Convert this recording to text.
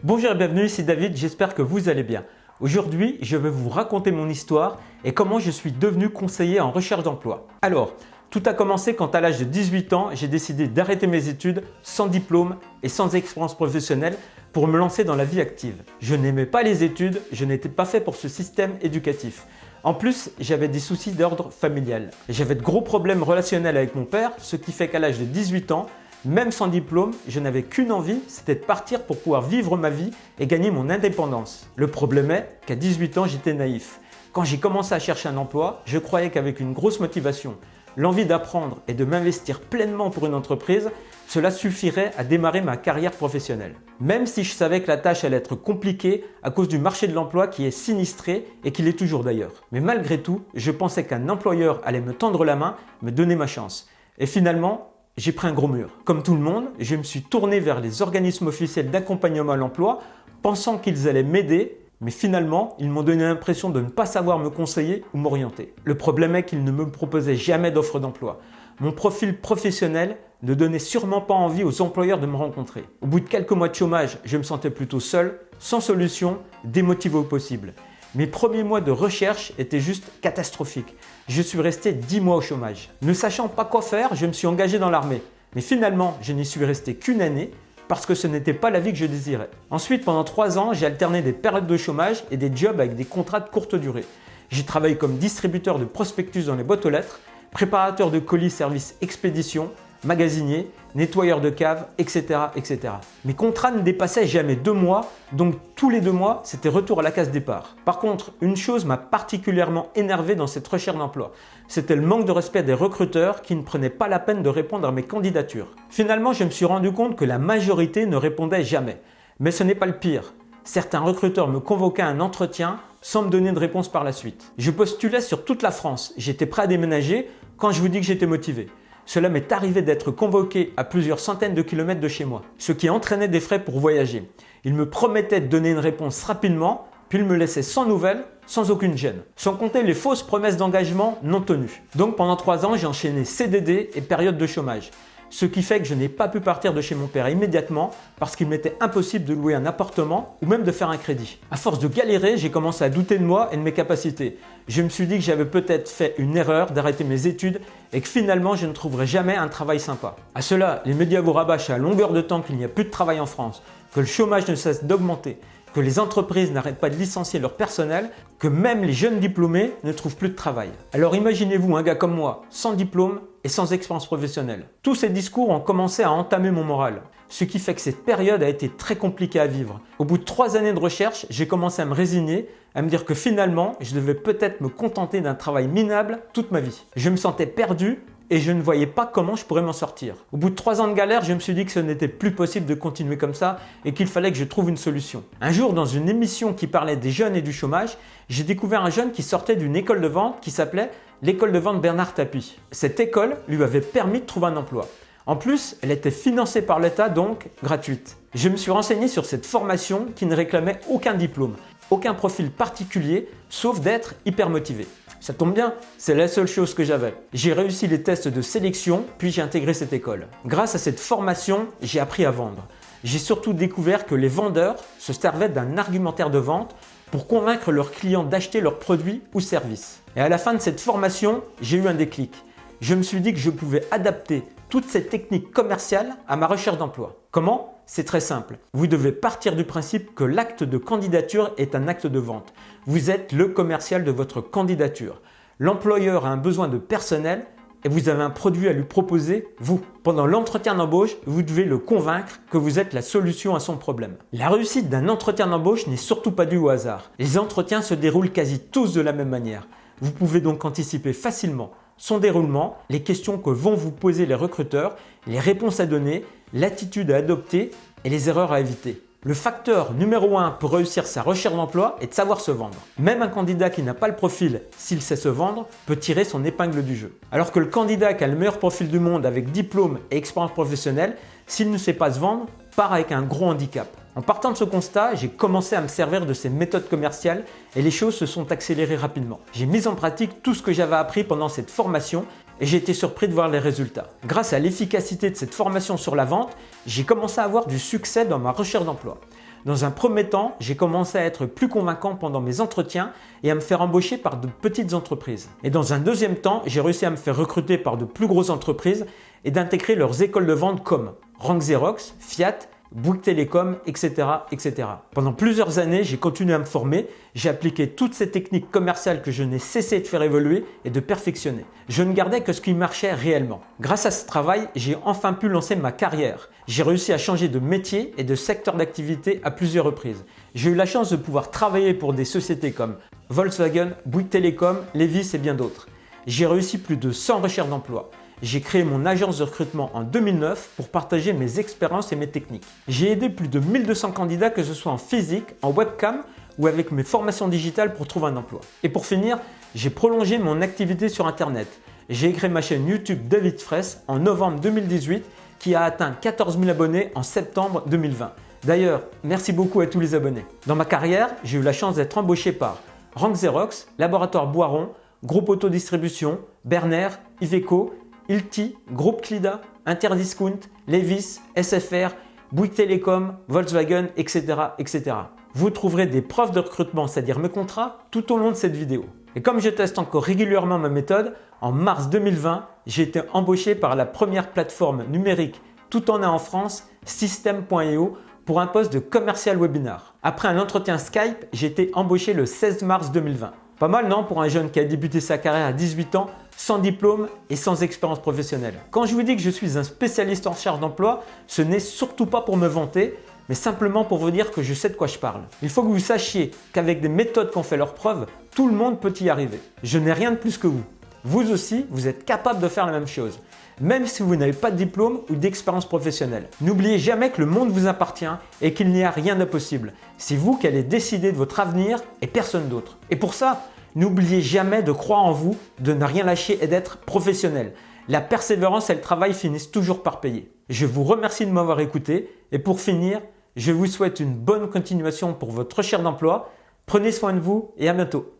Bonjour et bienvenue, c'est David, j'espère que vous allez bien. Aujourd'hui, je vais vous raconter mon histoire et comment je suis devenu conseiller en recherche d'emploi. Alors, tout a commencé quand à l'âge de 18 ans, j'ai décidé d'arrêter mes études sans diplôme et sans expérience professionnelle pour me lancer dans la vie active. Je n'aimais pas les études, je n'étais pas fait pour ce système éducatif. En plus, j'avais des soucis d'ordre familial. J'avais de gros problèmes relationnels avec mon père, ce qui fait qu'à l'âge de 18 ans, même sans diplôme, je n'avais qu'une envie, c'était de partir pour pouvoir vivre ma vie et gagner mon indépendance. Le problème est qu'à 18 ans, j'étais naïf. Quand j'ai commencé à chercher un emploi, je croyais qu'avec une grosse motivation, l'envie d'apprendre et de m'investir pleinement pour une entreprise, cela suffirait à démarrer ma carrière professionnelle. Même si je savais que la tâche allait être compliquée à cause du marché de l'emploi qui est sinistré et qui l'est toujours d'ailleurs. Mais malgré tout, je pensais qu'un employeur allait me tendre la main, me donner ma chance. Et finalement, j'ai pris un gros mur. Comme tout le monde, je me suis tourné vers les organismes officiels d'accompagnement à l'emploi, pensant qu'ils allaient m'aider, mais finalement, ils m'ont donné l'impression de ne pas savoir me conseiller ou m'orienter. Le problème est qu'ils ne me proposaient jamais d'offre d'emploi. Mon profil professionnel ne donnait sûrement pas envie aux employeurs de me rencontrer. Au bout de quelques mois de chômage, je me sentais plutôt seul, sans solution, démotivé au possible. Mes premiers mois de recherche étaient juste catastrophiques. Je suis resté 10 mois au chômage. Ne sachant pas quoi faire, je me suis engagé dans l'armée. Mais finalement, je n'y suis resté qu'une année parce que ce n'était pas la vie que je désirais. Ensuite, pendant 3 ans, j'ai alterné des périodes de chômage et des jobs avec des contrats de courte durée. J'ai travaillé comme distributeur de prospectus dans les boîtes aux lettres, préparateur de colis service expédition, magasinier, nettoyeur de cave, etc., etc. Mes contrats ne dépassaient jamais 2 mois, donc tous les 2 mois, c'était retour à la case départ. Par contre, une chose m'a particulièrement énervé dans cette recherche d'emploi. C'était le manque de respect des recruteurs qui ne prenaient pas la peine de répondre à mes candidatures. Finalement, je me suis rendu compte que la majorité ne répondait jamais. Mais ce n'est pas le pire. Certains recruteurs me convoquaient à un entretien sans me donner de réponse par la suite. Je postulais sur toute la France. J'étais prêt à déménager quand je vous dis que j'étais motivé. Cela m'est arrivé d'être convoqué à plusieurs centaines de kilomètres de chez moi, ce qui entraînait des frais pour voyager. Ils me promettaient de donner une réponse rapidement, puis ils me laissaient sans nouvelles, sans aucune gêne. Sans compter les fausses promesses d'engagement non tenues. Donc pendant 3 ans, j'ai enchaîné CDD et période de chômage. Ce qui fait que je n'ai pas pu partir de chez mon père immédiatement parce qu'il m'était impossible de louer un appartement ou même de faire un crédit. À force de galérer, j'ai commencé à douter de moi et de mes capacités. Je me suis dit que j'avais peut-être fait une erreur d'arrêter mes études et que finalement je ne trouverais jamais un travail sympa. À cela, les médias vous rabâchent à longueur de temps qu'il n'y a plus de travail en France, que le chômage ne cesse d'augmenter, que les entreprises n'arrêtent pas de licencier leur personnel, que même les jeunes diplômés ne trouvent plus de travail. Alors imaginez-vous un gars comme moi, sans diplôme et sans expérience professionnelle. Tous ces discours ont commencé à entamer mon moral, ce qui fait que cette période a été très compliquée à vivre. Au bout de 3 années de recherche, j'ai commencé à me résigner, à me dire que finalement, je devais peut-être me contenter d'un travail minable toute ma vie. Je me sentais perdu et je ne voyais pas comment je pourrais m'en sortir. Au bout de 3 ans de galère, je me suis dit que ce n'était plus possible de continuer comme ça et qu'il fallait que je trouve une solution. Un jour, dans une émission qui parlait des jeunes et du chômage, j'ai découvert un jeune qui sortait d'une école de vente qui s'appelait l'école de vente Bernard Tapie. Cette école lui avait permis de trouver un emploi. En plus, elle était financée par l'État, donc gratuite. Je me suis renseigné sur cette formation qui ne réclamait aucun diplôme, aucun profil particulier, sauf d'être hyper motivé. Ça tombe bien, c'est la seule chose que j'avais. J'ai réussi les tests de sélection, puis j'ai intégré cette école. Grâce à cette formation, j'ai appris à vendre. J'ai surtout découvert que les vendeurs se servaient d'un argumentaire de vente pour convaincre leurs clients d'acheter leurs produits ou services. Et à la fin de cette formation, j'ai eu un déclic. Je me suis dit que je pouvais adapter toutes ces techniques commerciales à ma recherche d'emploi. Comment ? C'est très simple. Vous devez partir du principe que l'acte de candidature est un acte de vente. Vous êtes le commercial de votre candidature. L'employeur a un besoin de personnel et vous avez un produit à lui proposer, vous. Pendant l'entretien d'embauche, vous devez le convaincre que vous êtes la solution à son problème. La réussite d'un entretien d'embauche n'est surtout pas due au hasard. Les entretiens se déroulent quasi tous de la même manière. Vous pouvez donc anticiper facilement son déroulement, les questions que vont vous poser les recruteurs, les réponses à donner, l'attitude à adopter et les erreurs à éviter. Le facteur numéro 1 pour réussir sa recherche d'emploi est de savoir se vendre. Même un candidat qui n'a pas le profil, s'il sait se vendre, peut tirer son épingle du jeu. Alors que le candidat qui a le meilleur profil du monde avec diplôme et expérience professionnelle, s'il ne sait pas se vendre, part avec un gros handicap. En partant de ce constat, j'ai commencé à me servir de ces méthodes commerciales et les choses se sont accélérées rapidement. J'ai mis en pratique tout ce que j'avais appris pendant cette formation et j'ai été surpris de voir les résultats. Grâce à l'efficacité de cette formation sur la vente, j'ai commencé à avoir du succès dans ma recherche d'emploi. Dans un premier temps, j'ai commencé à être plus convaincant pendant mes entretiens et à me faire embaucher par de petites entreprises. Et dans un deuxième temps, j'ai réussi à me faire recruter par de plus grosses entreprises et d'intégrer leurs écoles de vente comme Rank Xerox, Fiat, Bouygues Télécom, etc., etc. Pendant plusieurs années, j'ai continué à me former, j'ai appliqué toutes ces techniques commerciales que je n'ai cessé de faire évoluer et de perfectionner. Je ne gardais que ce qui marchait réellement. Grâce à ce travail, j'ai enfin pu lancer ma carrière. J'ai réussi à changer de métier et de secteur d'activité à plusieurs reprises. J'ai eu la chance de pouvoir travailler pour des sociétés comme Volkswagen, Bouygues Télécom, Levi's et bien d'autres. J'ai réussi plus de 100 recherches d'emploi. J'ai créé mon agence de recrutement en 2009 pour partager mes expériences et mes techniques. J'ai aidé plus de 1200 candidats, que ce soit en physique, en webcam ou avec mes formations digitales pour trouver un emploi. Et pour finir, j'ai prolongé mon activité sur Internet. J'ai créé ma chaîne YouTube David Fraisse en novembre 2018 qui a atteint 14 000 abonnés en septembre 2020. D'ailleurs, merci beaucoup à tous les abonnés. Dans ma carrière, j'ai eu la chance d'être embauché par Rank Xerox, Laboratoire Boiron, Groupe Autodistribution, Berner, Iveco, Ilti, Groupe Clida, Interdiscount, Levi's, SFR, Bouygues Télécom, Volkswagen, etc., etc. Vous trouverez des preuves de recrutement, c'est-à-dire mes contrats, tout au long de cette vidéo. Et comme je teste encore régulièrement ma méthode, en mars 2020, j'ai été embauché par la première plateforme numérique tout en un en France, System.io, pour un poste de commercial webinar. Après un entretien Skype, j'ai été embauché le 16 mars 2020. Pas mal, non, pour un jeune qui a débuté sa carrière à 18 ans, sans diplôme et sans expérience professionnelle. Quand je vous dis que je suis un spécialiste en recherche d'emploi, ce n'est surtout pas pour me vanter, mais simplement pour vous dire que je sais de quoi je parle. Il faut que vous sachiez qu'avec des méthodes qui ont fait leurs preuves, tout le monde peut y arriver. Je n'ai rien de plus que vous. Vous aussi, vous êtes capable de faire la même chose, même si vous n'avez pas de diplôme ou d'expérience professionnelle. N'oubliez jamais que le monde vous appartient et qu'il n'y a rien d'impossible. C'est vous qui allez décider de votre avenir et personne d'autre. Et pour ça, n'oubliez jamais de croire en vous, de ne rien lâcher et d'être professionnel. La persévérance et le travail finissent toujours par payer. Je vous remercie de m'avoir écouté et pour finir, je vous souhaite une bonne continuation pour votre recherche d'emploi. Prenez soin de vous et à bientôt.